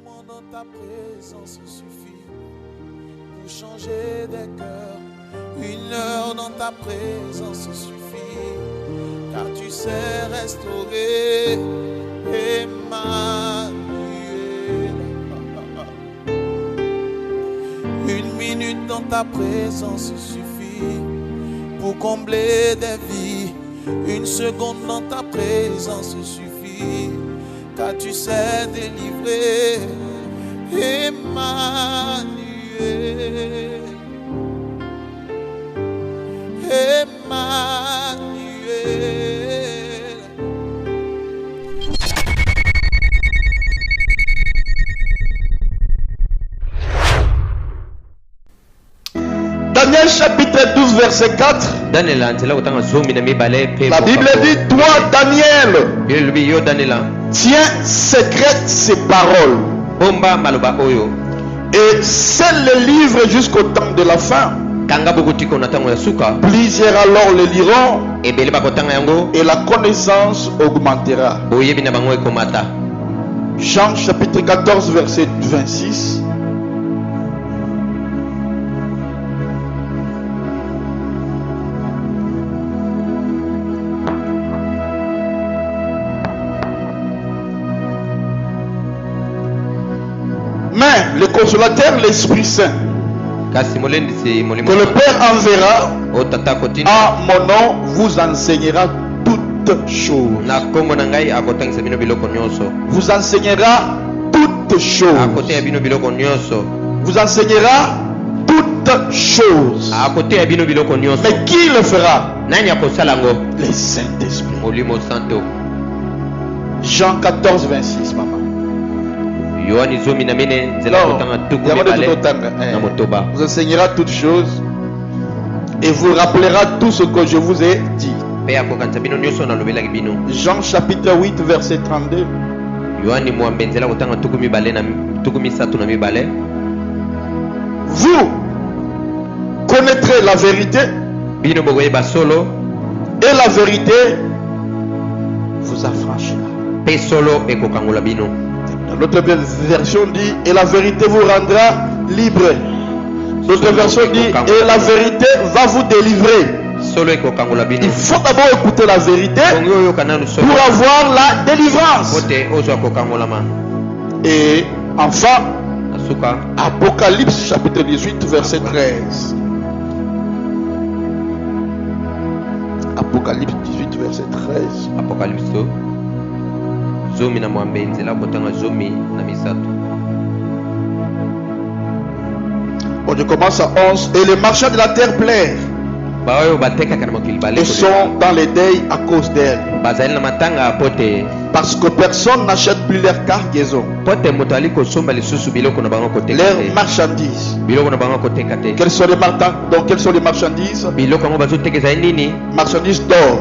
moment dans ta présence suffit pour changer des cœurs. Une heure dans ta présence suffit, car tu sais restaurer. Emmanuel. Une minute dans ta présence suffit pour combler des vies. Une seconde dans ta présence suffit, car tu sais délivrer. Emmanuel. Emmanuel. Daniel chapitre 12 verset 4. La Bible dit, toi Daniel, tiens secrète ces paroles et scelle les livres jusqu'au temps de la fin. Plusieurs alors le liront et la connaissance augmentera. Jean chapitre 14 verset 26. Mais le consolateur, l'Esprit Saint, que le Père enverra en mon nom, vous enseignera toutes choses. Vous enseignera toutes choses. Vous enseignera toutes choses. Mais qui le fera? Le Saint-Esprit. Jean 14, 26, maman. Vous enseignera toutes choses et vous rappellera tout ce que je vous ai dit. Jean chapitre 8 verset 32. Vous connaîtrez la vérité et la vérité vous affranchira. L'autre version dit et la vérité vous rendra libre. L'autre version dit et la vérité va vous délivrer. Il faut d'abord écouter la vérité pour avoir la délivrance. Et enfin, Apocalypse chapitre 18 verset 13. Apocalypse 18 verset 13. On commence à 11. Et les marchands de la terre pleurent et sont dans les deuils à cause d'elle, parce que personne n'achète plus leur cargaison, leurs marchandises. Quelles sont les marchandises? Marchandises d'or,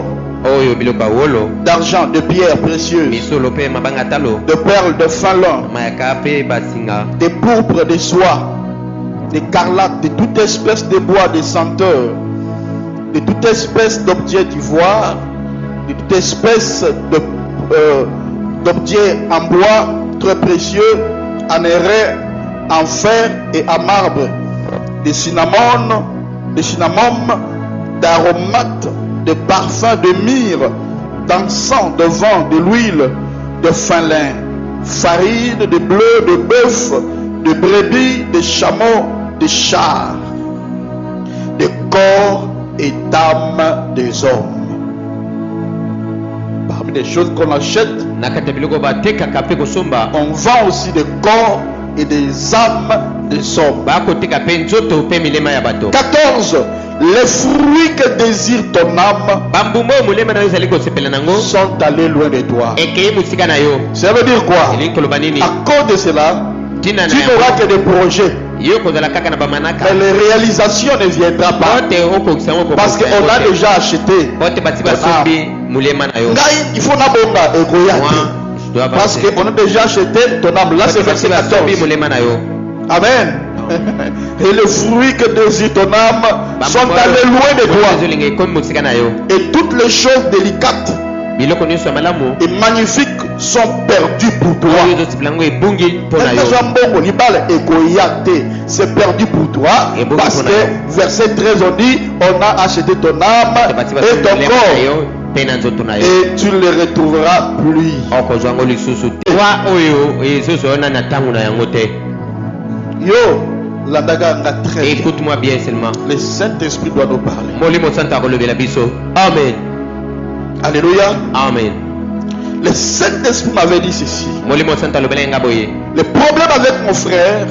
d'argent, de pierres précieuses, de perles, de fin lin, de pourpre, de soie, d'écarlate, de toute espèce de bois, de senteur, de toute espèce d'objets d'ivoire, de toute espèce d'objets en bois très précieux, en airain, en fer et en marbre, de cinnamon, d'aromates, de parfums, de myrrhe, d'encens, de vin, de l'huile, de fin lin, farine, de bleu, de bœuf, de brebis, de chameaux, de chars, de corps et d'âmes des hommes. Parmi les choses qu'on achète, on vend aussi des corps et des âmes des hommes. 14. Les fruits que désire ton âme sont allés loin de toi. Ça veut dire quoi? À cause de cela, tu n'auras que des projets, mais les réalisations ne viendront pas, parce qu'on a déjà acheté. Il faut parce qu'on a déjà acheté ton âme. Là c'est verset 14. Amen. Et les fruits que désire ton âme sont allés loin de toi. Et toutes les choses délicates et magnifiques sont perdus pour toi. C'est perdu pour toi parce que verset 13 on dit on a acheté ton âme et ton corps et tu ne les retrouveras plus. Yo, écoute-moi bien seulement. Le Saint-Esprit doit nous parler. Amen. Alléluia. Amen. Le Saint-Esprit m'avait dit ceci. Le problème avec mon frère,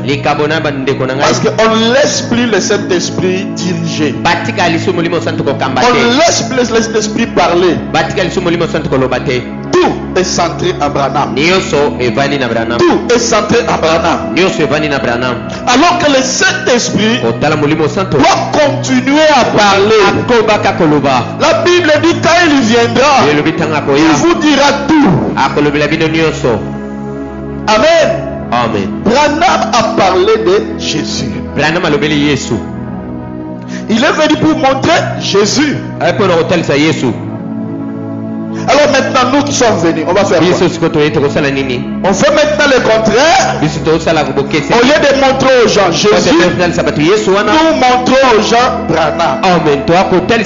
parce qu'on ne laisse plus le Saint-Esprit diriger. On ne laisse plus le Saint-Esprit parler. Tout est centré à Branham. Tout est centré à Branham. Alors que le Saint-Esprit doit continuer à parler. La Bible dit quand il viendra, il vous dira tout. Amen. Amen. Branham a parlé de Jésus. Il est venu pour montrer Jésus. Alors maintenant nous qui sommes venus, on va faire quoi? On fait maintenant le contraire. Au lieu de montrer aux gens Jésus, nous montrons aux gens Branham. Au contraire,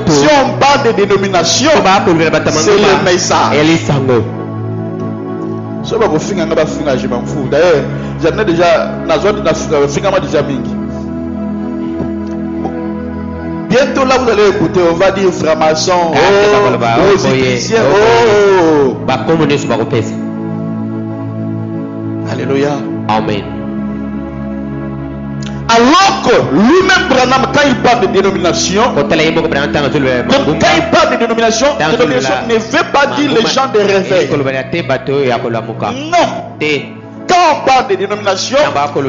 si on parle de dénomination, c'est le message. D'ailleurs, j'en ai déjà bientôt là vous allez écouter, on va dire franc-maçon, rosicricien, Alléluia. Amen. Alors que lui-même Branham, quand il parle de dénomination, quand il parle de dénomination ne veut pas dire les gens de réveil. Non. Quand on parle de dénomination,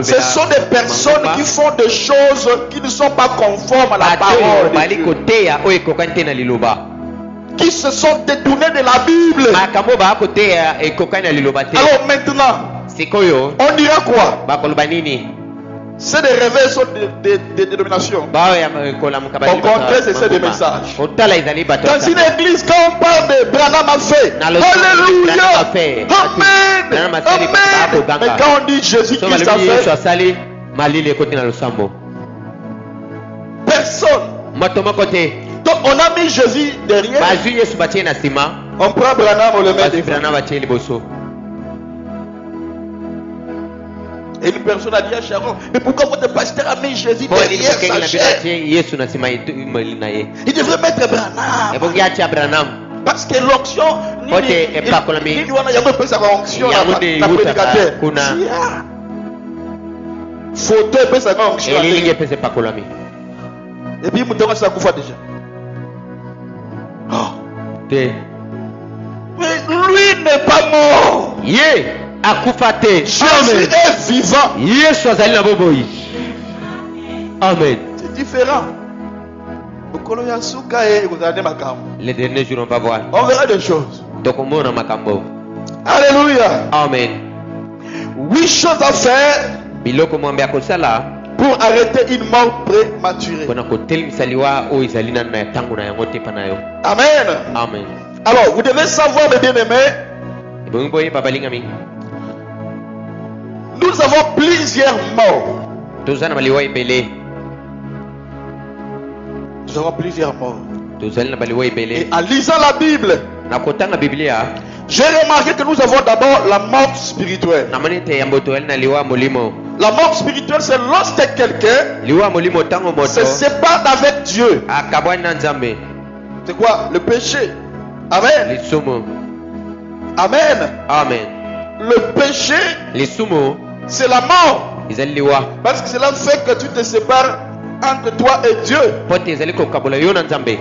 ce sont des personnes qui font des choses qui ne sont pas conformes à la parole de Dieu, qui se sont détournés de la Bible. Alors maintenant, on dira quoi? C'est des réveils sont des dénominations. Au contraire, c'est des messages. Dans une église, quand on parle de Branham a fait, alléluia, amen, amen. Mais quand on dit Jésus Christ a fait, personne. Donc on a mis Jésus derrière. On prend Branham, on le met devant. Et une personne a dit à Sharon, mais pourquoi votre pasteur a mis Jésus derrière sa chair? Il devrait mettre Branham. Parce que l'onction, et puis il ça déjà. Mais lui n'est pas mort. Jésus est vivant. Amen. C'est différent. Les derniers jours, on va voir. On verra des choses. Alléluia. Amen. 8 choses à faire pour arrêter une mort prématurée. Amen. Amen. Alors, vous devez savoir, mes bien-aimés, nous avons plusieurs morts. Nous avons plusieurs morts. Et en lisant la Bible, j'ai remarqué que nous avons d'abord la mort spirituelle. La mort spirituelle, c'est lorsque quelqu'un se sépare avec Dieu. C'est quoi? Le péché. Amen. Amen. Amen. Le péché, c'est la mort. Parce que cela fait que tu te sépares entre toi et Dieu.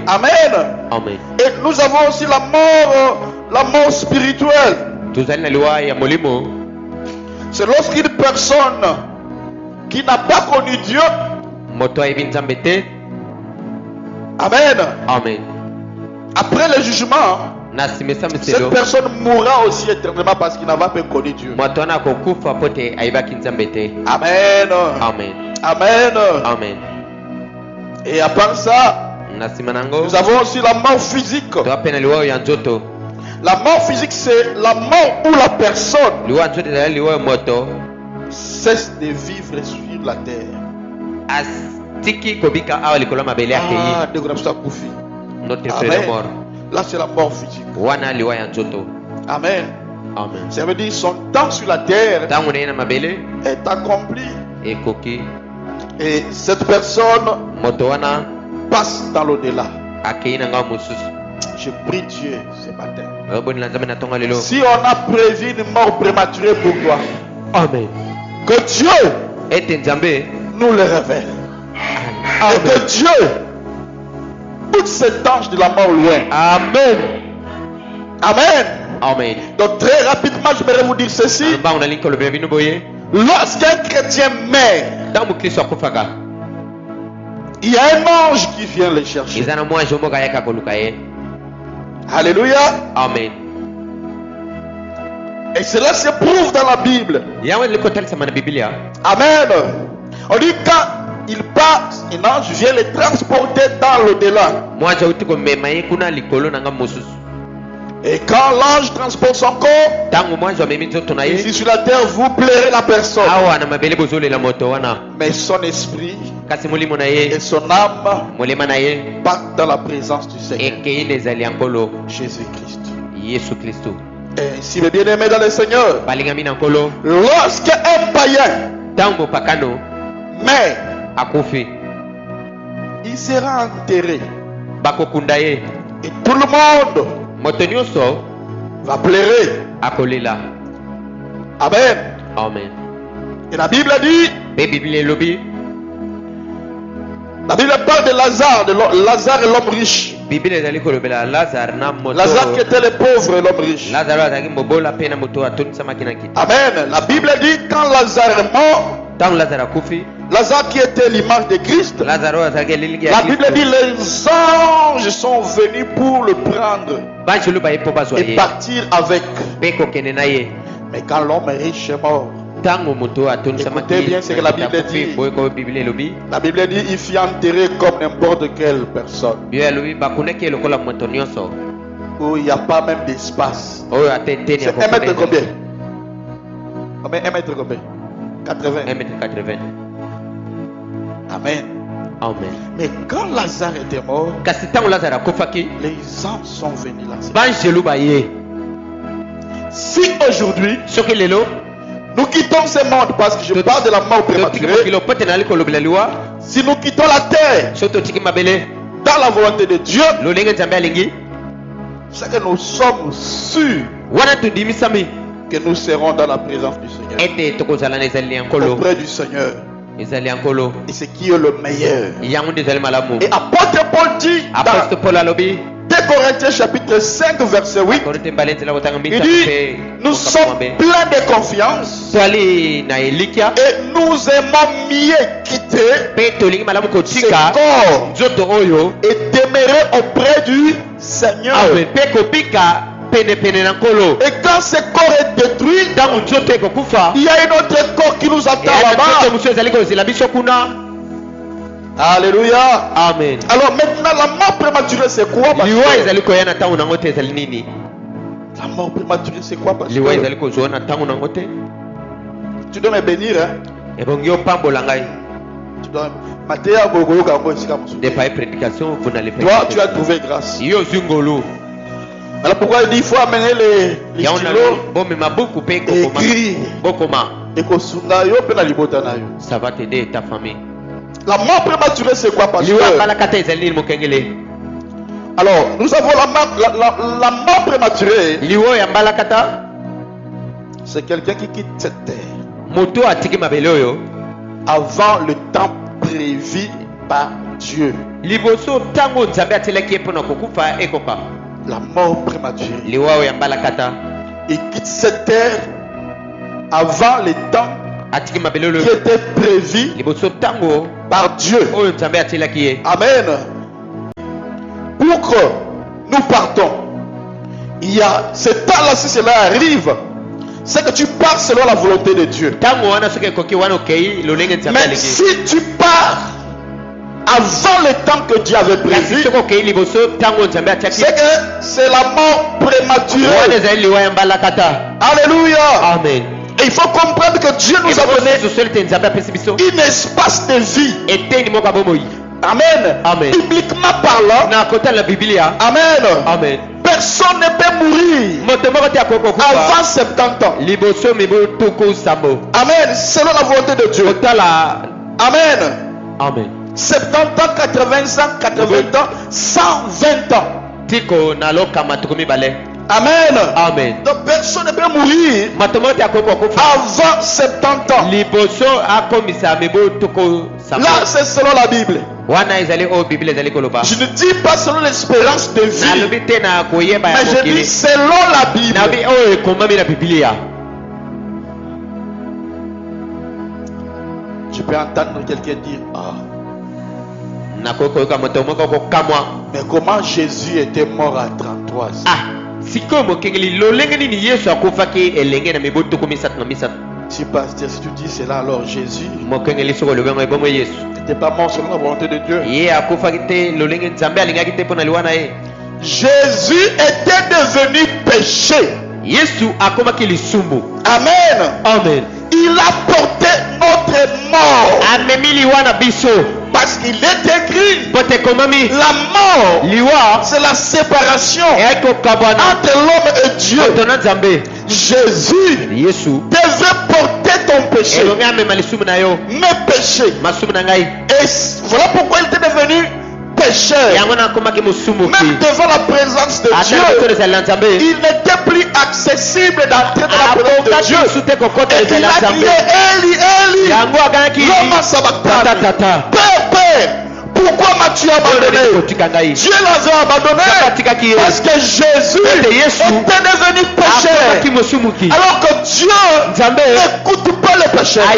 Amen. Amen. Et nous avons aussi la mort spirituelle. C'est lorsqu'une personne qui n'a pas connu Dieu, Amen. Amen. Après le jugement, cette personne mourra aussi éternellement parce qu'il n'a pas connu Dieu. Amen. Amen. Amen. Amen. Et à part ça, nous avons aussi la mort physique. La mort physique, c'est la mort où la personne liwa nzoto ezali liwa ya moto cesse de vivre sur la terre. atiki kobika awa likolo ya mabele akei de grâce à Koufi. notre frère est mort. Là, c'est la mort physique. Wana liwa ya nzoto. Amen. Amen. Ça veut dire son temps sur la terre Ntango na ye na mabele est accompli. ekoki Et cette personne moto wana passe dans l'au-delà. akei na ngai mosusu. Je prie Dieu ce matin. oyobonela nzambe na ntongo lelo. Si on a prévu une mort prématurée pour toi, Amen. que Dieu ete nzambe nous le révèle. Et que Dieu pousse cet ange de la mort loin. Amen. Amen. Amen. Donc très rapidement, je voudrais vous dire ceci. Ntango nalingi kolobela bino boye Lorsqu'un chrétien meurt, ntango mokristo akufaka il y a un ange qui vient le chercher. eza na mwanzi moko ayaka koluka ye. Alléluia. Amen. Et cela se prouve dans la Bible. yango ezali kotalisama na biblia. Amen. On dit quand il passe, un ange vient le transporter dans l'au-delà. mwanzi auti komema ye kuna likolo na ngai mosusu. Et quand l'ange transporte son corps, ntango mwanzi amemi nzoto na ici ye sur la terre, vous plairez la personne. awa na mabele bozolela moto wana Mais son esprit kasi molimo na et ye son âme molema na ye partent dans la présence du Seigneur, ekei na ezali ya nkolo Jésus-Christ. yesu kristo. Et si mes bien-aimés dans le Seigneur, balingami na nkolo lorsqu'un païen ntango mopakano meurt, akufi il sera enterré. bakokunda ye Et tout le monde moto nyonso va pleurer. akolela. Amen. Amen. Et la Bible dit, mpe biblia elobi la Bible parle de Lazare, Lazare et l'homme riche. biblia ezali kolobela lazare na moto Lazare qui était le pauvre et l'homme riche. lazaro azalaki mobola mpe na moto atonisamaki na kiti. Amen. La Bible dit quand Lazare est mort, ntango lazaro akufi Lazare qui était l'image de Christ, lazaro azalaki elilingi ya la Bible Kristo. dit les anges sont venus pour le prendre banjelu baye mpo bazwa et ye partir avec. mpe kokende na ye. Mais quand l'homme riche est mort, ntango moto atonisamaki Écoutez bien ce que la Bible akufi dit. boye koyo biblia elobi la Bible dit il fut enterré comme n'importe quelle personne. biblia elobi bakunaki ye lokola moto nyonso Où il n'y a pas même d'espace. oyo ata eteni ya C'est 1 mètre kokunda combien? Combien? 1 mètre combien? 80. 1m80. Amen. Amen. Mais quand Lazare était mort, kasi ntango lazaro akufaki les anges sont venus là. banjelu baye. Si aujourd'hui soki lelo nous quittons ce monde, parce que je parle de la mort totiki prématurée, mokili pote nali kolobela liwa si nous quittons la terre soki totiki mabele dans la volonté de Dieu, lolenge nzambe alingi c'est que nous sommes sûrs wana tundimisami que nous serons dans la présence du Seigneur, ete tokozala na ezali ya nkolo auprès du Seigneur. ezali ya nkolo Et ce qui est le meilleur. yango nde ezali malamu. Et apôtre Paul dit aposte dans paul alobi 2 Corinthiens chapitre 5 verset 8, korinte mbala nzela kotanga il misato dit, mpe nous sommes pleins de confiance twali na elikia et nous aimons mieux quitter mpe tolingi malamu ce kotika corps nzoto oyo et demeurer auprès du Seigneur. awe mpe kobika penepene na nkolo. Et quand ce corps est détruit, ntango nzoto ekokufa il y a un autre corps qui nous attend nzoto là-bas. mosusu ezali kozela biso kuna. Alléluia. Amen. Alors maintenant, la mort prématurée, c'est quoi, liwa pasteur? ezali koya na ntango nango te ezali nini? La mort prématurée, c'est quoi, pasteur? liwa ezali kozwa na ntango nango te. Tu dois me bénir, hein? ebongi opambola ngai. Tu dois Matéa Gogoyo Gango ici comme ça. de par prédication vous n'allez pas. Toi, tu as trouvé grâce. yo zungolo Alors pourquoi il dit il faut amener les yaona stylos bombe mabuku pe et kokoma écrire bokoma et kosunga yo pe na libota na yo. ça va t'aider ta famille. La mort prématurée, c'est quoi, pasteur? liwa balakata ezali nini mokengele? Alors, nous avons la mort prématurée. liwa ya mbalakata C'est quelqu'un qui quitte cette terre moto atiki mabele oyo avant le temps prévu par Dieu. liboso ntango nzambe atelaki ye mpona kokufa ekoka. La mort prématurée. liwa oyo ya mbalakata Il quitte cette terre avant le temps atiki mabele oyo qui était prévu liboso ntango par Dieu. oyo nzambe atelaki ye. Amen. Pour que nous partons, il y a ce temps-là, si cela arrive, c'est que tu pars selon la volonté de Dieu. ntango wana soki ekoki wana okei lolenge nzambe Mais alingi. si tu pars avant le temps que Dieu avait prévu, c'est que c'est la mort prématurée. Alléluia. Amen. Et il faut comprendre que Dieu nous a donné un espace de vie. Amen. Amen. Bibliquement parlant, Amen. Amen. Personne ne peut mourir avant 70 ans. Amen. Selon la volonté de Dieu. Amen. Amen. 70 ans, 80 ans, 80 ans, 120 ans. Amen. Amen. Donc personne ne peut mourir avant 70 ans. Là, c'est selon la Bible. Je ne dis pas selon l'espérance de vie, mais je dis selon la Bible. Je peux entendre quelqu'un dire, ah, mais comment Jésus était mort à 33 ans? Si pasteur, si tu dis cela, alors Jésus n'était pas mort selon la volonté de Dieu. Jésus était devenu péché. Amen. Amen. Il a porté notre mort. Parce qu'il est écrit, la mort, c'est la séparation entre l'homme et Dieu. Jésus devait porter ton péché, mes péchés. Et voilà pourquoi il était devenu pécheur. Même devant la présence de Dieu, il n'était plus accessible d'entrer dans la présence de Dieu. Et il a crié, Eli, Eli, lama sabachthani. Père, pourquoi m'as-tu abandonné? Dieu l'avait abandonné parce que Jésus était devenu pécheur. Alors que Dieu n'écoute pas les pécheurs.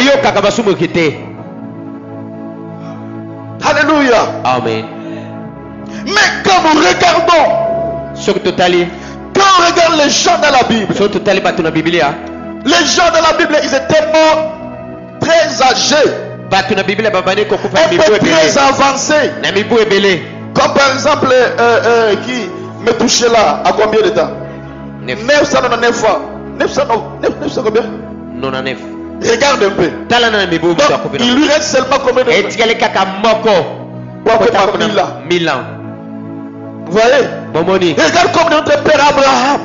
Alléluia. Amen. Mais quand nous regardons, quand on regarde les gens dans la Bible, les gens dans la Bible, ils étaient morts très âgés, un peu très avancés. Comme par exemple, qui me touchait là, à combien de temps? 999 ans. 900 combien? 99. Regarde un peu. Donc, il lui reste seulement combien de temps? 1000 ans. Vous voyez? Regarde comme notre père Abraham,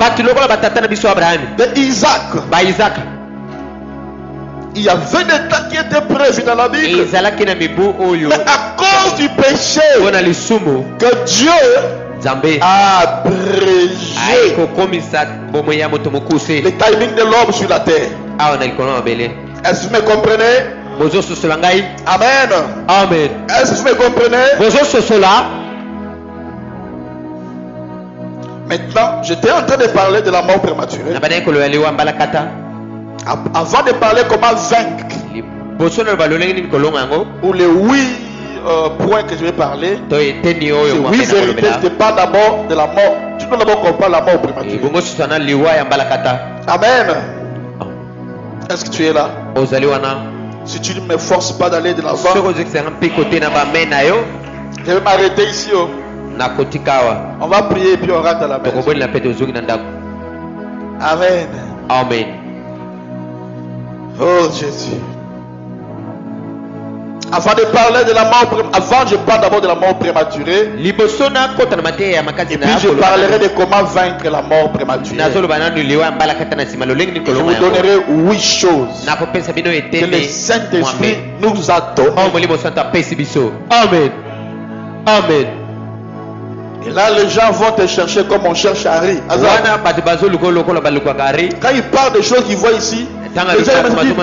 de Isaac. Il y avait des temps qui étaient prévus dans la Bible. Mais à cause du péché, que Dieu a abrégé le timing de l'homme sur la terre. Est-ce que vous me comprenez? Amen. Amen. Est-ce que vous me comprenez? Maintenant, j'étais en train de parler de la mort prématurée. Avant de parler comment vaincre, ou les 8 points que je vais parler, ces 8 vérités, je te parle d'abord de la mort. Tu dois d'abord comprendre la mort prématurée. Amen. Est-ce que tu es là? Si tu ne me forces pas d'aller de l'avant, je vais m'arrêter ici. On va prier et puis on rentre à la maison. Amen. Amen. Oh Jésus. Avant de parler de la mort, je parle d'abord de la mort prématurée. Et puis je parlerai de comment vaincre la mort prématurée. Je vous donnerai 8 choses que le Saint-Esprit nous a données. Amen. Amen. Et là, les gens vont te chercher comme on cherche Harry. Quand ils parlent des choses qu'ils voient ici, les gens me disent,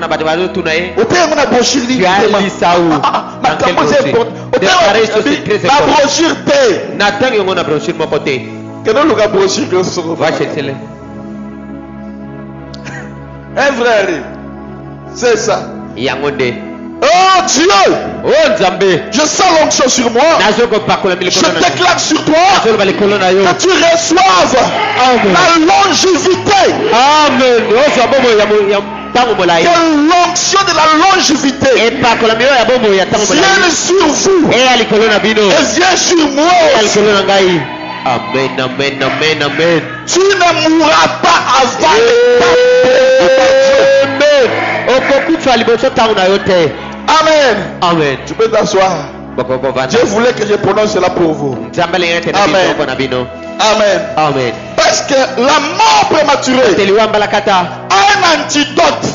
un frère, c'est ça. Oh Dieu, je sens l'onction sur moi. Je déclare sur toi que tu reçoives la longévité. Amen. l'onction de la longévité vienne sur vous et vienne sur moi aussi. Amen, amen, amen, amen. Tu ne mourras pas avant Amen. Amen. Tu peux t'asseoir. Dieu voulait que je prononce cela pour vous. Amen. Amen. Amen. Parce que la mort prématurée a un antidote.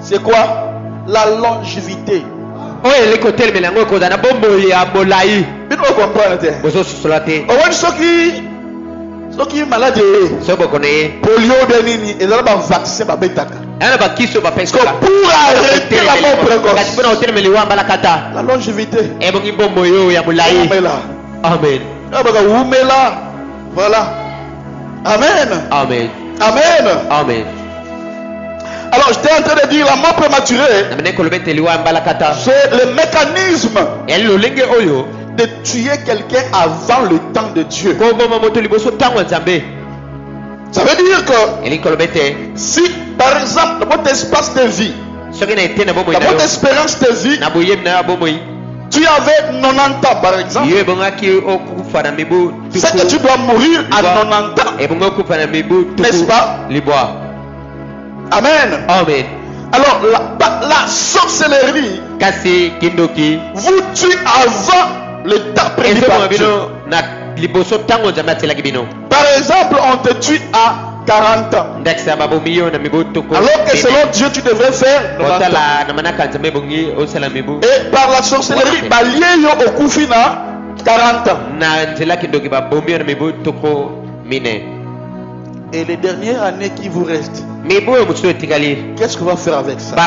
C'est quoi? La longévité. Vous comprenez? Ceux qui sont malades, polio, bénini, ils ont un vaccin. Pour arrêter la mort précoce, la longévité. Amen. Voilà. Amen. Amen. Amen. Amen. Alors, j'étais en train de dire la mort prématurée, c'est le mécanisme de tuer quelqu'un avant le temps de Dieu. Ça veut dire que si, par exemple, dans votre espace de vie, dans votre espérance de vie, tu avais 90 ans, par exemple, c'est que tu dois mourir à 90 ans. N'est-ce pas? Amen. Amen. Alors, la sorcellerie vous tue avant le temps prévu par Dieu. Par exemple, on te tue à 40 ans. Alors que selon Dieu, tu devrais faire 90 ans. Et par la sorcellerie, balié au Koufina, 40 ans. Et les dernières années qui vous restent, qu'est-ce qu'on va faire avec ça?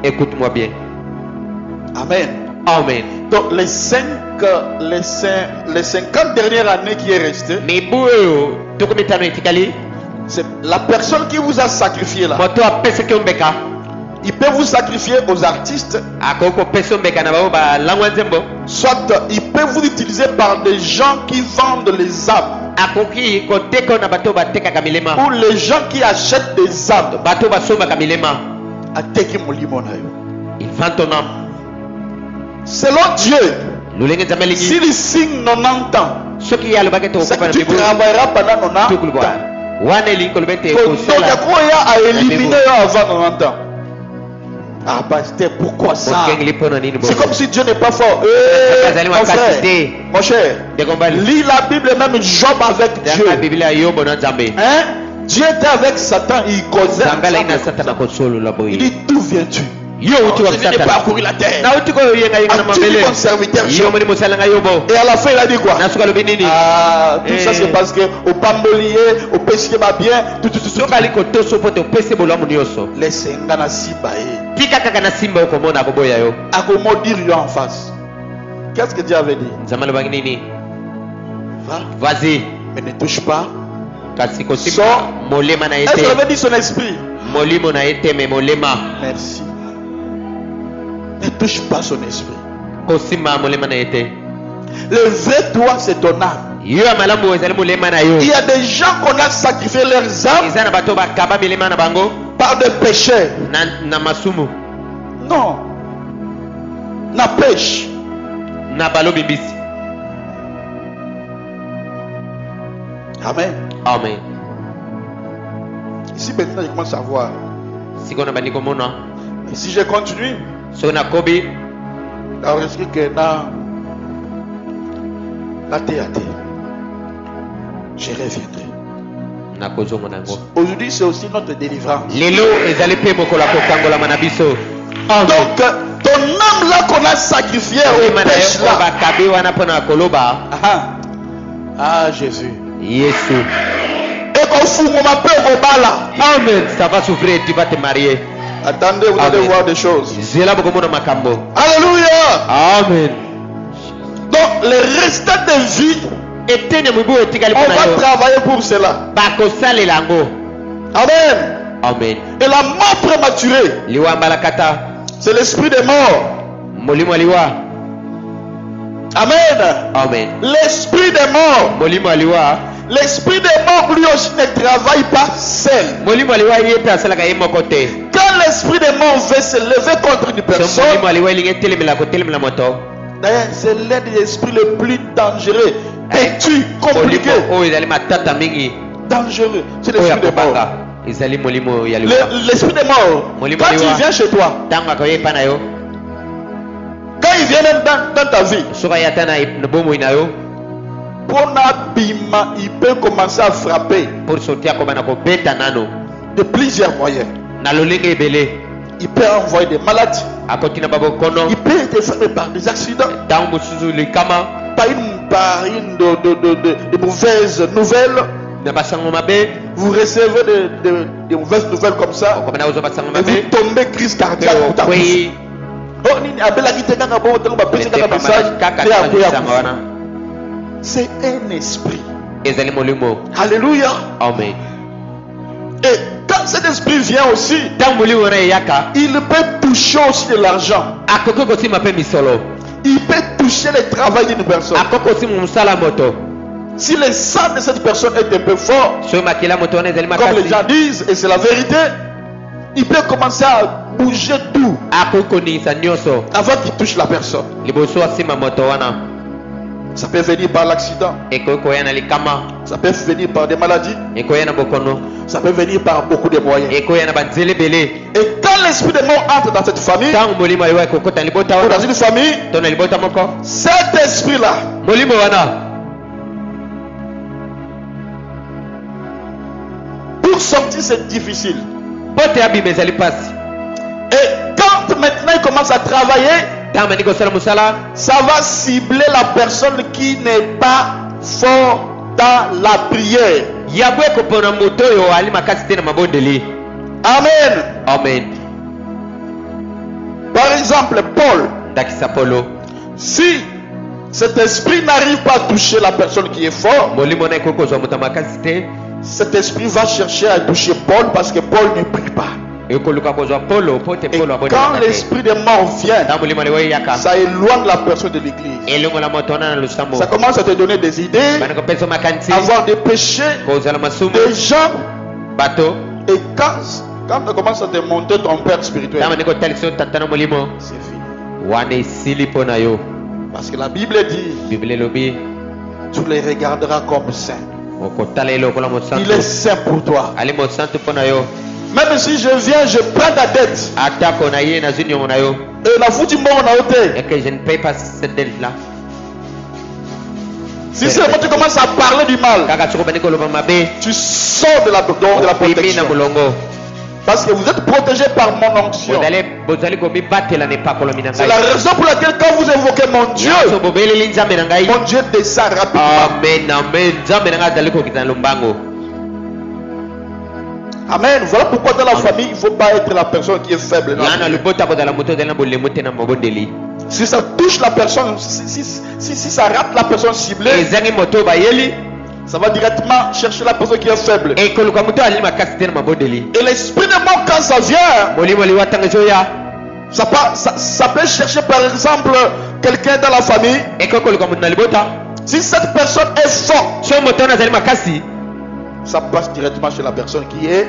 Écoute-moi bien. Amen. Amen. Donc les 50 dernières années qui est restée, c'est la personne qui vous a sacrifié là. Il peut vous sacrifier aux artistes. Soit il peut vous utiliser par des gens qui vendent les âmes. Ou les gens qui achètent des âmes. Il vend ton âme. Selon Dieu, s'il signe 90 ans, c'est que tu travailleras pendant 90 ans. Donc il y a quoi à éliminer avant 90 ans? Ah, pasteur, pourquoi ça? C'est comme si Dieu n'est pas fort. Mon cher, lis la Bible, même Job avec Dieu. Hein? Dieu était avec Satan, il causait. Il dit, d'où viens-tu? Je n'ai pas couru la terre. As-tu vu mon serviteur Job? Et à la fin, il a dit quoi? Ah, tout ça c'est parce que au pambolier, au pesquier va bien. Laissez un gars dire en face. Qu'est-ce que Dieu avait dit? Vas-y. Mais ne touche pas. Est-ce qu'il avait dit son esprit? Merci. Ne touche pas son esprit. Le vrai toi, c'est ton âme. Il y a des gens qu'on a sacrifié leurs âmes par des péchés. Non. Na pêche. Amen. Amen. Ici maintenant, je commence à voir. Et si je continue, alors est-ce que la théâtre, je reviendrai. Aujourd'hui, c'est aussi notre délivrance. Donc, ton âme là qu'on a sacrifié au péché là. Ah, Jésus. Et qu'on fout mon appel au bas là. Amen. Ça va s'ouvrir, tu vas te marier. Attendez, vous allez voir des choses. Alléluia. Amen. Donc, le restant de vie, on va travailler pour cela. Amen. Amen. Et la mort prématurée, c'est l'esprit des morts. Amen. Amen. L'esprit des morts, L'esprit des morts lui aussi ne travaille pas seul. molimo aliwa ye pe asalaka ye moko te. Quand l'esprit des morts veut se lever contre une So personne, molimo aliwa elingi etelemela kotelemela moto. d'ailleurs, c'est l'un des esprits le plus dangereux, têtu, compliqué, Molimo oyo ezali matata mingi dangereux. C'est oyo ya l'esprit des morts. kobanga ezali molimo ya liwa. L'esprit des morts, Molimo quand liwa. il vient chez toi, Ntango akoye epa na yo quand il vient même dans ta vie, soki ayata na bomoi na yo pour n'abîmer, il peut commencer à frapper pour soki akobana kobeta nano de plusieurs moyens. na lolenge ebele Il peut envoyer des maladies. akotina babokono Il peut être frappé par des accidents, ntango mosusu likama par une de mauvaises nouvelles. na basango mabe Vous recevez des mauvaises nouvelles comme ça. okobana kozwa basango Et mabe vous tombez crise cardiaque. Vous tapez. okwei Oh, nini abelaki te kaka bon ntango bapesi kaka message kaka te akoya sango kufa. wana C'est un esprit. ezali molimo. Alléluia. Amen. Et quand cet esprit vient aussi, ntango molimo wana eyaka il peut toucher aussi de l'argent. akoki kosimba mpe misolo Il peut toucher le travail d'une personne. akoki kosimba mosala moto Si le sang de cette personne est un peu fort, soki makila moto wana ezali comme les makasi gens disent, et c'est la vérité, il peut commencer à bouger tout akoki koningisa nyonso avant qu'il touche la personne. liboso asimba moto wana Ça peut venir par l'accident, ekoki koya na likama ça peut venir par des maladies, ekoya na bokono ça peut venir par beaucoup de moyens. ekoya na banzela ebele Et quand l'esprit de mort entre dans cette famille, ntango molimo aliwa ekokota na libota ou wana dans une famille, to na libota moko cet esprit-là, molimo wana pour sortir, c'est difficile. bote abima ezali mpasi Et quand maintenant il commence à travailler, ntango mani kosala mosala ça va cibler la personne qui n'est pas fort dans la prière. yabo ekopona moto oyo ali makasi te na mabondeli. Amen. Amen. Par exemple, Paul, ndakisa polo si cet esprit n'arrive pas à toucher la personne qui est forte, molimo na ekoki kozwa moto ya makasi te cet esprit va chercher à toucher Paul parce que Paul ne prie pas. ekoluka kozwa polo po te Et polo quand abondaka te l'esprit de mort vient, ntango molimo aliwa eyaka ça éloigne la personne de l'église. elongola moto wana na losambo Ça commence à te donner des idées, bana kopesa makanisi avoir des péchés, kozala masumu des gens. bato Et quand tu commences à te monter ton père spirituel, ntango mani kotalisa yo tata na molimo c'est fini. wana esili mpo na yo. Parce que la Bible dit, biblia elobi tu les regarderas comme saints. okotala ye lokola Il est mosantu saint pour toi. ali mosantu mpo na yo. Même si je viens, je prends ta dette. atako na ye nazwi niongo na yo Et la foutu mort na ôté. et que je ne paye pas cette dette là. Si seulement tu commences à parler du mal, kaka soko bani koloba mabe tu sors de la opimi na protection. molongo Parce que vous êtes protégé par mon onction. bozali komibatela na epakolomi na C'est ngai. la raison pour laquelle quand vous évoquez mon Dieu, nyonso bobeleli nzambe na ngai. mon Dieu descend rapidement. amen amen nzambe na ngai azali kokita na lombango. Amen. Voilà pourquoi dans la famille, il ne faut pas être la personne qui est faible. yana libota kozala moto ozali na bolemo te na mabondeli. Si ça touche la personne, si ça rate la personne ciblée, ezangi moto bayeli ça va directement chercher la personne qui est faible. ekoluka moto ali makasi te na mabondeli. Et l'esprit de mort, quand ça vient, molimo liwa ntango ezoya ça peut chercher par exemple quelqu'un dans la famille. ekokoluka moto na libota Si cette personne est forte, so moto wana azali makasi ça passe directement chez la personne qui est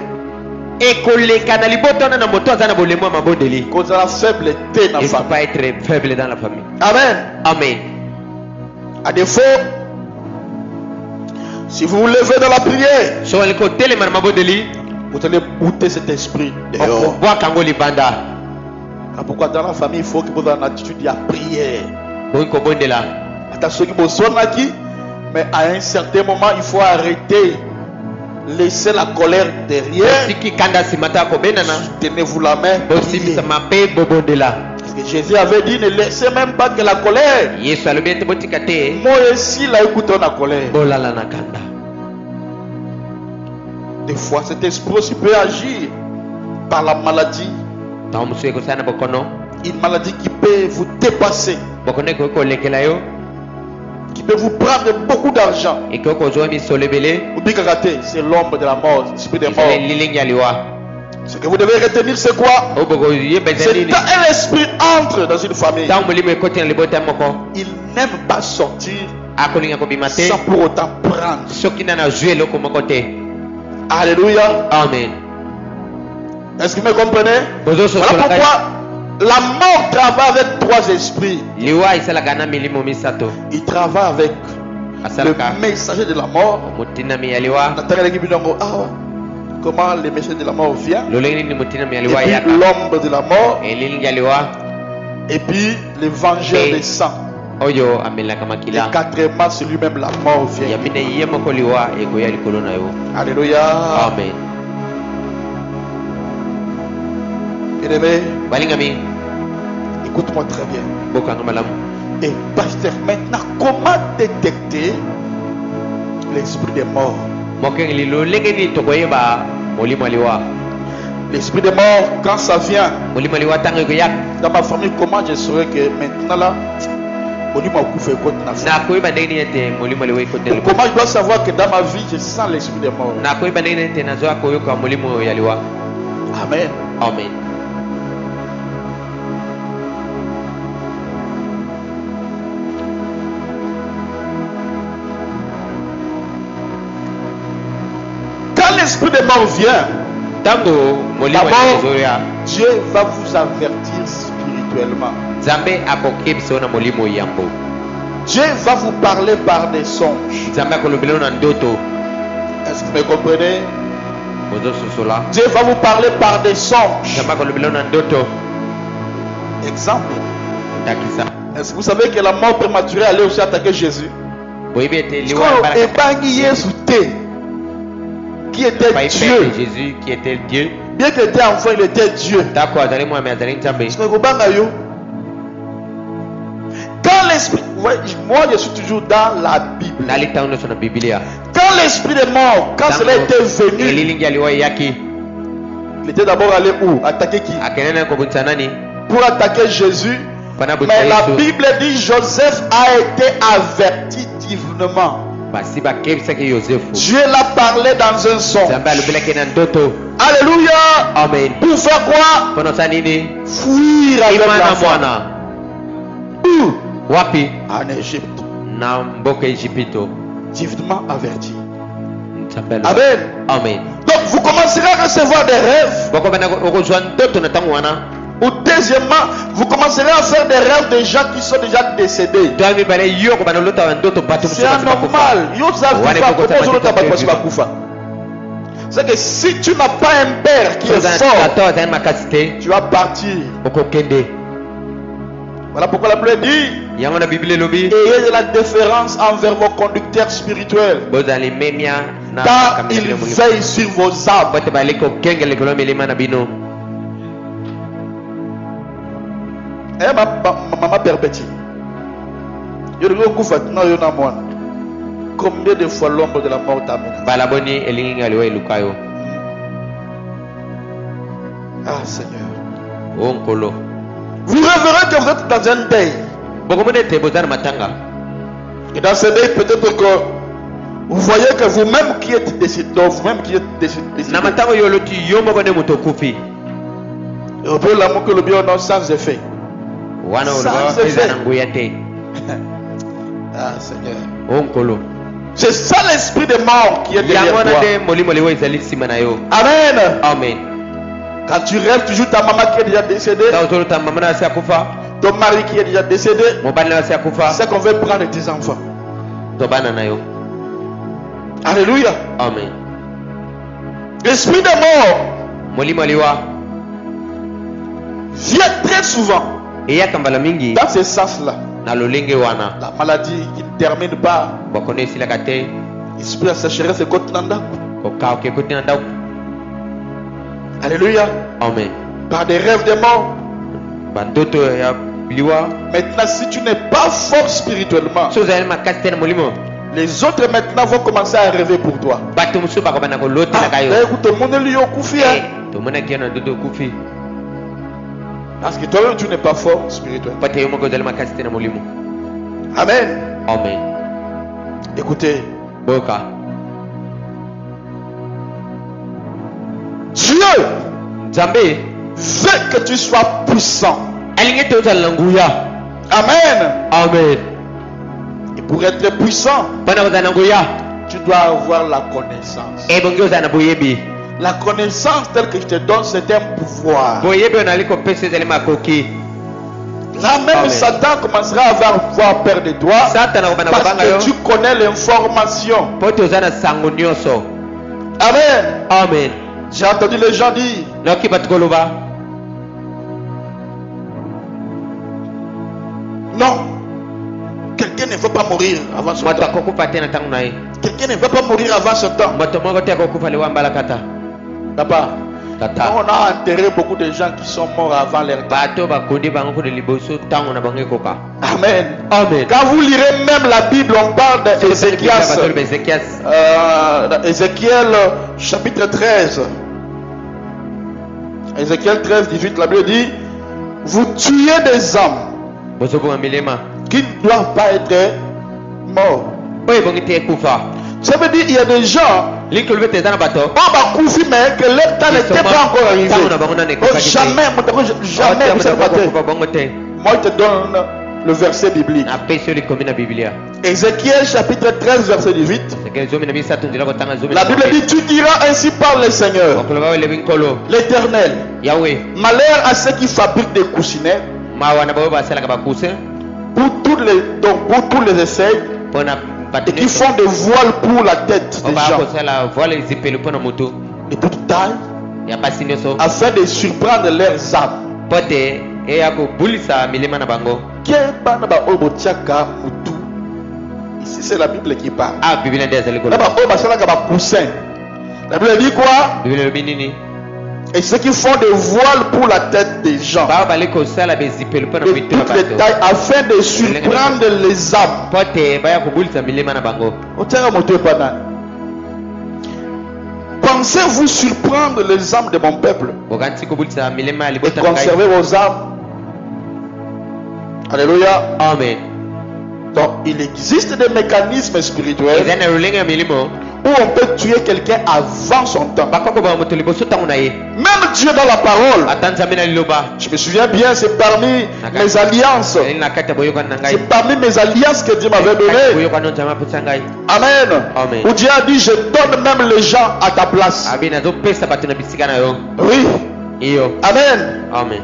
ekoleka na libota wana na moto aza na bolemo ya mabondeli. cause la faiblesse dans la Il ne faut famille. pas être faible dans la famille. Amen. Amen. À défaut, si vous vous levez dans la prière, So aliko telema na mabondeli vous allez bouter cet esprit dehors. okobwaka yango libanda. Ah, pourquoi dans la famille, il faut que vous ayez une attitude de prière. Boyi kobondela. Attention, mais à un certain moment, il faut arrêter. Laissez la colère derrière. Siki kanda simata kobenana. Tenez-vous la main. Bosimisa priez. mape bobondela. Parce que Jésus avait dit, ne laissez même pas que la colère. Yesu alobi ete botika te Moi aussi, là, écoutez la colère. bolala na kanda. Des fois, cet esprit aussi peut agir par la maladie. Ntango mosusu ekosala na bokono. Une maladie qui peut vous dépasser, Bokono ekoki kolekela yo. qui peut vous prendre beaucoup d'argent. Ekoki kozwa misolo ebele. Oublie Kagate, c'est l'ombre de la mort, l'esprit de Ezali mort. lilingi ya liwa. Ce que vous devez retenir, c'est quoi? Oyo bokoyeba eza C'est nini. quand un esprit entre dans une famille, Ntango molimo ekoti na libota moko il n'aime pas sortir akolinga kobima te sans pour autant prendre. soki nana azwi eloko moko te. Alléluia. Amen. Est-ce que vous me comprenez? Bozo Voilà sosolaka pourquoi la mort travaille avec trois esprits. liwa esalaka na milimo misato. Il travaille avec le Asalaka messager de la mort. motinami ya liwa Comment le messager de la mort vient? lolenge nini motinami ya Et liwa puis yaka l'ombre de la mort. elilingi ya liwa Et puis l'évangile des saints. oyo amelaka Et makila quatrièmement, c'est lui-même la mort ya vient. mine ye moko liwa ekoya likolo na yo. Alléluia. Amen. Bien-aimé, balingami écoute-moi très bien. bokanga malamu. Et pasteur, maintenant, comment détecter l'esprit des morts? mokengeli lolenge nini tokoyeba molimo ya liwa. L'esprit des morts, quand ça vient molimo ya liwa ntango ekoyaka dans ma famille, comment je saurais que maintenant là, on dit nakoyeba ndenge nini ete molimo ya liwa ekotela. comment je dois savoir que dans ma vie, je sens l'esprit des morts? nakoyeba ndenge nini ete nazwa koyoka molimo ya liwa. Amen. Amen. Quand l'esprit des morts vient, ntango molimo ya d'abord, ezoya Dieu va vous avertir spirituellement. nzambe akokebisa na molimo yambo. Dieu va vous parler par des songes. nzambe akolobela na ndoto. Est-ce que vous me comprenez? ozososola Dieu va vous parler par des songes. nzambe akolobela na ndoto. Exemple. ndakisa Est-ce que vous savez que la mort prématurée allait aussi attaquer Jésus? boyebi ete Parce liwa que Ebangi Yesu te, qui était Dieu. Jésus qui était Dieu. Bien qu'il était enfant, il était Dieu. D'accord, azali mwami azali nzambe. Parce que Kobanga yo. Quand l'esprit, ouais, moi je suis toujours dans la Bible. nali ntango nyonso na Biblia. Quand l'esprit est mort, quand cela était venu, elilingi ya liwa eyaki il était d'abord allé où? Attaquer qui? akende na kobundisa nani Pour attaquer Jésus. mpona bundisa Mais la Yesu. Bible dit Joseph a été averti divinement. basi bakebisaki Yosefu. Dieu l'a parlé dans un son. nzambe alobelaki na ndoto. Alléluia. Amen. Pour faire quoi? mpona osala nini? Fuir avec ima na l'enfant. mwana Où? wapi? En Égypte. na mboka Ejipito. Divinement averti. nzambe aloba. Amen. Amen. Donc vous commencerez à recevoir des rêves. bokobanda okozwa ndoto na ntango wana. Ou deuxièmement, vous commencerez à faire des rêves de gens qui sont déjà décédés. toa mibale yo kobanda olota ndoto bato C'est anormal. C'est que si tu n'as pas un père qui est fort, tu vas partir. okokende. Voilà pourquoi la Bible dit yango na Biblia elobi ayez de la déférence envers vos conducteurs spirituels, bozali memia na car kamela ils molimo. veillent sur vos âmes. bote bali kokengela likolo ya milima na bino. Eh, maman perpétue. Combien de fois l'ombre de la mort t'a menacé? bala boni elingi ya liwa eluka yo. Ah Seigneur. o nkolo Vous rêverez que vous êtes dans un deuil. bokomona ete boza na matanga. Et dans ce deuil, peut-être que vous voyez que vous-même qui êtes décédé, vous-même qui êtes décédé, na matanga oyo oloti yo moko nde moto okufi. et on peut l'amour que le bien non sans effet. wana Sans oloba effet. eza na nguya te. Ah Seigneur. o nkolo C'est ça l'esprit de mort qui est yango derrière wana toi. nde molimo liwa ezali nsima na yo. Amen. amen. Quand tu rêves toujours ta maman qui est déjà décédée, ta ozolota mama na asi akufa, ton mari qui est déjà décédé, mobali na asi akufa, c'est qu'on veut prendre tes enfants. to bana na yo. Alléluia. amen. L'esprit de mort molimo liwa vient très souvent eyaka mbala mingi dans ce sens-là. na lolenge wana. La maladie qui ne termine pas, bokono esilaka te l'esprit de sécheresse est contre Nanda. kokaa okekoti na ndako. Alléluia. amen. Par des rêves de mort. bandoto ya liwa Maintenant, si tu n'es pas fort spirituellement, so ozali makasi te na molimo, les autres maintenant vont commencer à rêver pour toi. bato mosusu bakobanda kolotelaka yo. Écoute, le monde lui okufi. tomonaki yo na ndoto okufi Parce que toi-même tu n'es pas fort spirituellement. pate yo moko ozali makasi te na molimo. Amen. amen. Écoutez, boyoka Dieu nzambe veut que tu sois puissant. alingi ete ozala na nguya. Amen. amen. Et pour être puissant, mpona kozala na nguya tu dois avoir la connaissance. ebongi ozala na boyebi. La connaissance telle que je te donne, c'est un pouvoir. boyebi onali kopesa ezali makoki. Là même Amen. Satan commencera à avoir peur de toi satana kobanda parce kobanga que yo tu connais l'information. mpo te oza na sango nyonso. Amen. Amen. J'ai entendu les gens dire, nayoki bato koloba non, quelqu'un ne veut pas mourir avant son moto temps. akokufa te na ntango na ye. Quelqu'un ne veut pas mourir avant son temps. moto moko te akokufa liwa mbala kata. Papa, tata on a enterré beaucoup de gens qui sont morts avant leur temps. bato bakundi bango kuna liboso ntango na bango ekoka. Amen. Amen. Quand vous lirez même la Bible, on parle d'Ézéchias. Ézéchiel chapitre 13. Ézéchiel 13, 18, la Bible dit, vous tuez des hommes bozobonga milema qui ne doivent pas être morts. oyo ebongi te ekufa. Ça veut dire qu'il y a des gens liki olobi te eza na bato mais que leur temps n'était pas encore arrivé. ntango na bango nano Oh, jamais, jamais vous savez pas. kokufa bongo te. Moi, je te donne le verset biblique. napesi yo likomi na biblia. Ézéchiel chapitre 13, verset 18. sekele zomi na misato nzela kotanga zomi La Bible dit, tu diras ainsi par le Seigneur, okoloba oyo elebi nkolo l'Éternel. yawe Malheur à ceux qui fabriquent des coussinets mawa na baoyo basalaka bakuse pour tous les essais mpona bato et qui font des voiles pour la tête des obaa gens kosala voile ezipeli mpona motu de toute taille ya basi nyonso afin de surprendre leurs âmes. mpo te eya kobulisa milema na bango. Kebana ba oyo botiaka mutu. Ici c'est la Bible qui parle. Ah, biblia nde ezali Na koloba. ba oyo basalaka ba coussin. La Bible dit quoi? biblia elobi nini? Et ceux qui font des voiles pour la tête des gens bao bali kosala bezipeli mpona de mitu na toutes les bato tailles afin de surprendre les âmes. mpo te baya kobulisa milema na bango. Otiaka moto epana. Pensez-vous surprendre les âmes de mon peuple bokanisi kobulisa milema ya et libota na ngai. conserver vos âmes? Alléluia. Amen. Donc, il existe des mécanismes spirituels eza na lolenge ya milimo où on peut tuer quelqu'un avant son temps. bakokobaka moto liboso ntango na ye. Même Dieu dans la parole. ata nzambe na liloba Je me souviens bien, c'est parmi mes alliances. ezali na kati ya boyokani na ngai. C'est parmi mes alliances que Dieu m'avait données. boyokani nzambe apesa ngai. Amen. Amen. Où Dieu a dit, je donne même les gens à ta place. abi nazopesa bato na bisika na yo. Oui. iyo. Amen. Amen.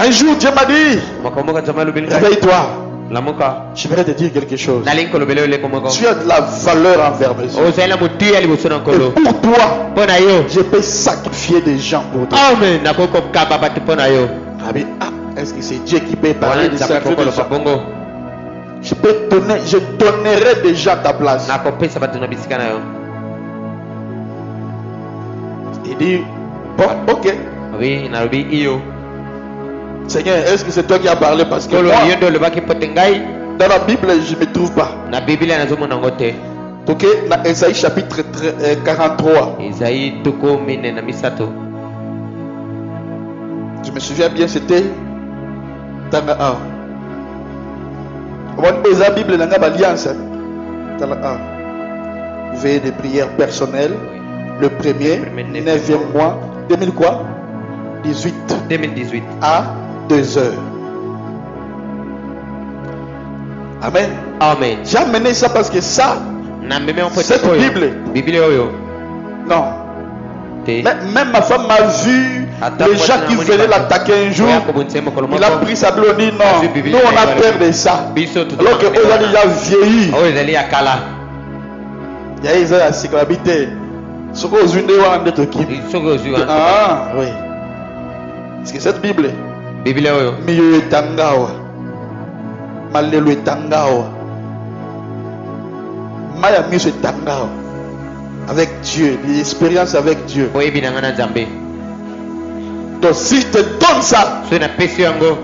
Un jour, Dieu m'a dit, moko moko nzambe alobeli ngai. réveille-toi. lamuka Je voudrais te dire quelque chose. nalingi kolobela yo leko moko. Tu as de la valeur envers mes yeux. ozali na motu ya liboso na Et nkolo pour toi, mpo na yo. je peux sacrifier des gens pour toi. amen nakoki kokaba bato mpo na yo. Amen. Ah, est-ce que c'est Dieu qui peut parler wana de nzambe sacrifier des akokoloba gens? bongo Je donnerai déjà ta place. nakopesa bato na bisika na yo. Il dit, bon, ok. oui nalobi iyo. Seigneur, est-ce que c'est toi qui as parlé? Parce que kolo moi, yo nde olobaki mpo te ngai dans la Bible, je ne me trouve pas. na biblia nazomona yango te. Ok, dans Esaïe chapitre 43. ezali tuku mine na misato. Je me souviens bien, c'était dans la 1. On peut la Bible dans l'Alliance. Dans la 1. Veille de prière personnelle. Le premier, 9e mois. 2000 quoi? 18 2018 à 2 heures. Amen. amen. J'ai amené ça parce que ça, nambeme mpo te cette oyo Bible, biblia oyo non. te Même ma femme m'a vu Attends, les moi, gens tu qui n'as venaient pas l'attaquer un jour. oya kobundisa mokolo Il a moko pris sa Bible, on dit non, Bible, nous on a Bible, peur de ça. biso Alors que eux ont déjà vieilli. oyo ezali ya kala. Il y a des gens qui habitent. Ce qu'on a vu, on a dit soki ozwi wana ah, oui. Parce que cette Bible, biblia oyo miyo etangawa. Malelo etangawa. Maya miyo etangawa. Avec Dieu, l'expérience avec Dieu. oyebi na ngai na nzambe. Donc si je te donne ça, soki napesi yango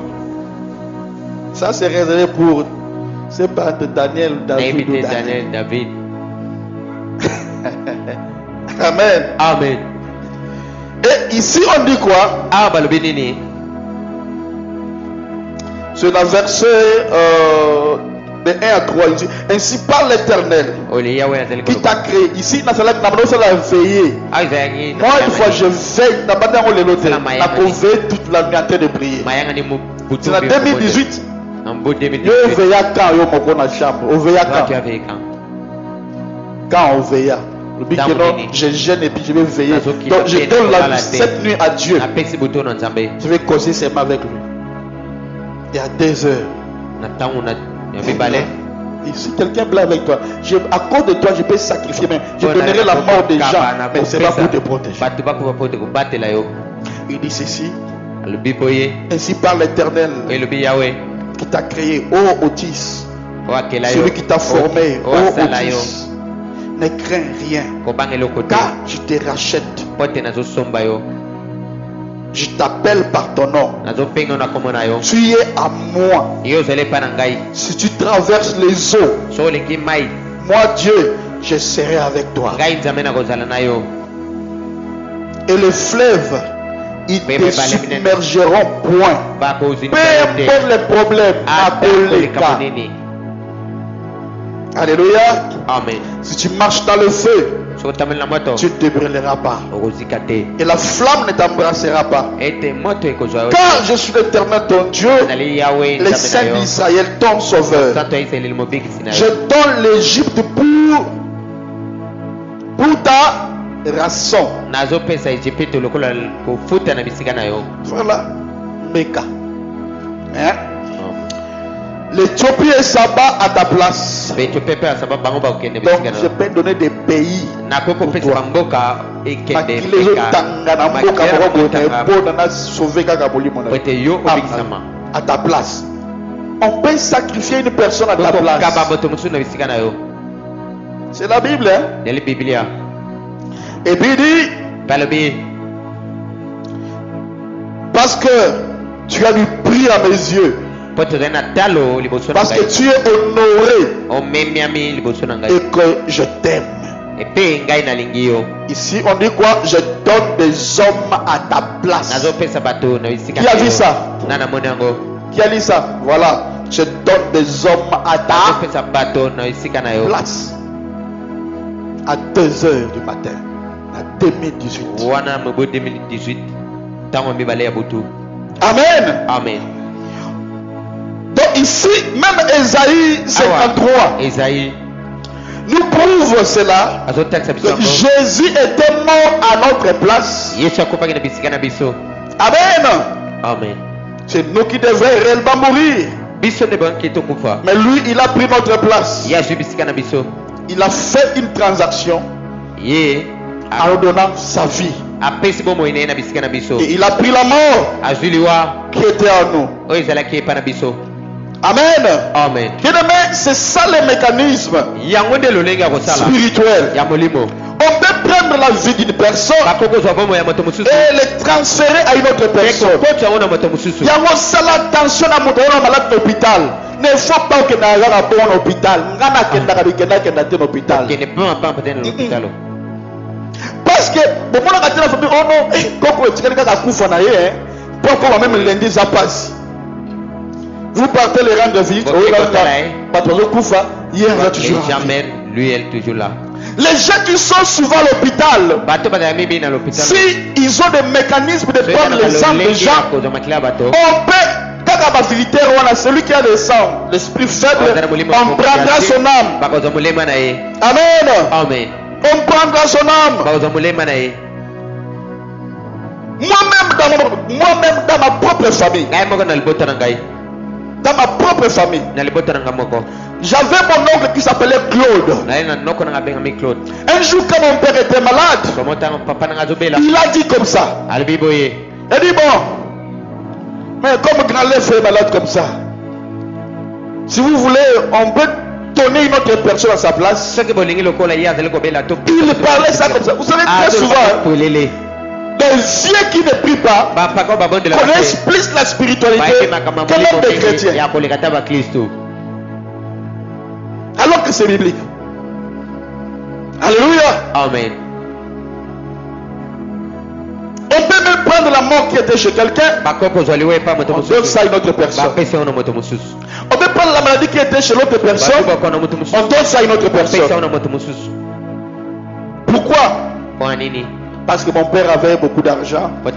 ça c'est réservé pour, c'est pas de Daniel ou nayebi David. te daniel david. Amen. amen. Et ici on dit quoi? awa balobi nini? C'est la verset de 1 à 3. Il dit, ainsi parle l'Éternel oyo yawe azali qui koloba. t'a créé. Ici, dans la veillée. awa ezalaki Moi, une fois, je veille. N'a pas veille toute la nuit en train de prier. mayanga ni C'est en 2018. Nambo Yo 2018. veilla quand yo moko na chambre. On veilla Toi, tu quand? as veillé quand? Quand on veilla. Le but Dans que mon non, béni. je gêne et puis je vais veiller. Nazo qui Donc je t'appelle, donne dans la la, tête. cette nuit à Dieu. Napesi buto na Nzambe. Je vais causer seulement avec lui. Et à 2 heures. Na tango na ya mibale. Et si quelqu'un blague avec toi, à cause de toi, je peux sacrifier, mais je Mpona donnerai la na mort des gens, kokaba, mais c'est pas pour te nakopesa. protéger. Bato bakufa po te kobatela yo. Il dit ceci, Alobi boye. ainsi parle l'Éternel Elobi Yahweh. qui t'a créé, ô Otis, Oakela yo. celui qui t'a formé, ô Oasala yo. Otis, ne crains rien, Kobangelo kote. car je te rachète, Pote nazo somba yo. je t'appelle par ton nom, Nazo pengo na komona yo. tu es à moi. Yo zele pa na ngai. Si tu traverses les eaux, So olingi mai. moi Dieu, je serai avec toi. Ngai Nzambe na kozala na yo. Et les fleuves, ils te submergeront point. Bakozini Peu ka yo te. importe les problèmes, Ata appelle koleka monene. Alléluia. Amen. Si tu marches dans le feu, So tamel na moto. tu ne te brûleras pas. Okozika te. Et la flamme ne t'embrassera pas. Ete moto ekozwa yo. Car je suis l'Éternel ton Dieu, Nali Yahweh les Nzambe na saints yo. d'Israël, ton sauveur. Santo ya Israeli mobikisi na Je yo. donne l'Égypte pour ta rançon. Nazopesa Ejipito lokola kofuta na bisika na yo. Voilà. Meka. Hein? L'Éthiopie et Saba à ta place. Baethiopia mpe sababu bango bakokende Donc bisika na je yo. peux donner des pays. Nakokopesa bamboka ekende Makili ezotanga na mboka moko boye na ebola na sauver kaka molimo na yo. ete yo obikisama. À ta place. On peut sacrifier une personne à ta Tokokaba place. moto mosusu na bisika na yo. C'est la Bible, hein? Nali Biblia. Et puis il dit, Balobi parce que tu as du prix à mes yeux, po tozali na talo liboso na parce que ngai. tu es honoré Omemiami liboso na et ngai. que je t'aime. Epe ngai nalingi yo. Ici, on dit quoi? Je donne des hommes à ta place. Nazopesa bato na bisika Qui a na vu yo. ça? Na namoni yango. Qui a dit ça? Voilà. Je donne des hommes à ta Nazopesa bato na bisika na yo. place. À 2 heures du matin. À 2018. Wana mobo 2018 ntango mibale ya butu. Amen. Amen. Donc ici, même Ésaïe 53 Esaïe nous prouve cela. azotakisa biso Que yango. Jésus était mort à notre place. Yesu akopaki na bisika na biso. Amen. Amen. C'est nous qui devons réellement mourir. Biso nde banki tokufa. Mais lui, il a pris notre place. Ye azwi bisika na biso. Il a fait une transaction Ye en donnant sa vie. apesi bomoi na ye na bisika na biso. Et il a pris la mort Azwi liwa qui était en nous. oyo ezalaki epa na biso. Amen. Amen. Bien-aimé, c'est ça le mécanisme Yango nde lolenge ya kosala spirituel. ya molimo. On peut prendre la vie d'une personne Bakoki kozwa bomoi ya moto mosusu et le transférer à une autre pe personne. kokoti yango na moto mosusu. Yango sala attention na moto wana malade na hôpital. Ne faut pas que na nga bon na hôpital. Nga na kenda te na hôpital. Kende pamapampa te na lopitalo. Parce que bon mona ka tena famille oh non koko etikali kaka kufa na ye poko même lundi za passe. Vous partez les rendre visite Ok, oh là kotala, là patron kufa hier là toujours. Et jamais lui elle toujours là. Les gens qui sont souvent à l'hôpital, Bato bazala mibi na lopitalo. si ils ont des mécanismes de prendre les sangs des gens, kozwa makila bato. on peut kaka ba militaire wana celui qui a le sang, l'esprit faible, on prendra son âme. bakozwa molema na ye. Amen. Amen. On prendra son âme. bakozwa molema na ye. Moi-même dans ma propre famille, Ngai moko na libota na ngai. dans ma propre famille, Na libota na ngai moko. j'avais mon oncle qui s'appelait Claude. Na ye na noko na ngai bengami Claude. Un jour quand mon père était malade, Komota papa na ngai azobela. il a dit comme ça. Alobi boye. Il dit bon, mais comme grand lèvre est malade comme ça, si vous voulez, on peut donner une autre personne à sa place. Soki bolingi lokola ye azali kobela to. Il parlait ça comme ça. Vous savez très souvent, polele. des vieux qui ne prient pas Bapako babondela. connaissent plus la spiritualité que même des chrétiens. ya koleka ta ba Kristo. Alors que c'est biblique. Alléluia. Amen. On peut même prendre la mort qui était chez quelqu'un, Bakoko zwaliwe pa moto on donne mosusu. ça à une autre personne. Bapesa ona moto mosusu. On peut prendre la maladie qui était chez l'autre personne, Bakoko na moto mosusu. on donne ça à une autre Bapesa personne. ona moto mosusu. Pourquoi? Kwa nini? parce que mon père avait beaucoup d'argent. Comme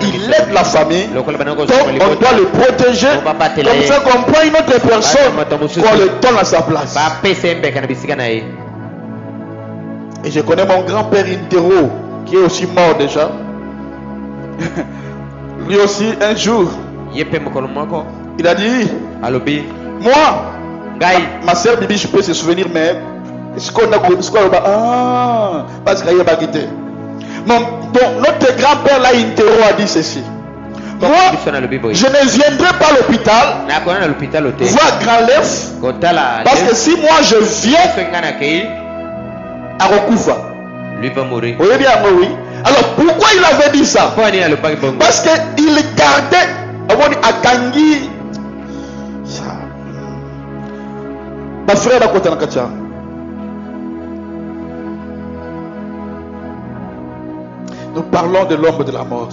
il aide la famille, donc on doit le protéger. Comme ça qu'on prend une autre personne, qu'on le donne à sa place. Et je connais mon grand-père Intero, qui est aussi mort déjà. Lui aussi, un jour, il a dit, moi, ma soeur Bibi, je peux se souvenir, mais ce qu'on a parce qu'il y a pas quitté. Donc, notre grand-père là, Intero, a dit ceci. Moi, je ne viendrai pas à l'hôpital voir Grand-Lef, parce que si moi je viens à Rokufa, lui va mourir. Oui, bien, oui. Alors pourquoi il avait dit ça? Parce qu'il gardait à Kangi. Ma frère a côté Nakacha. Nous parlons de l'ombre de la mort.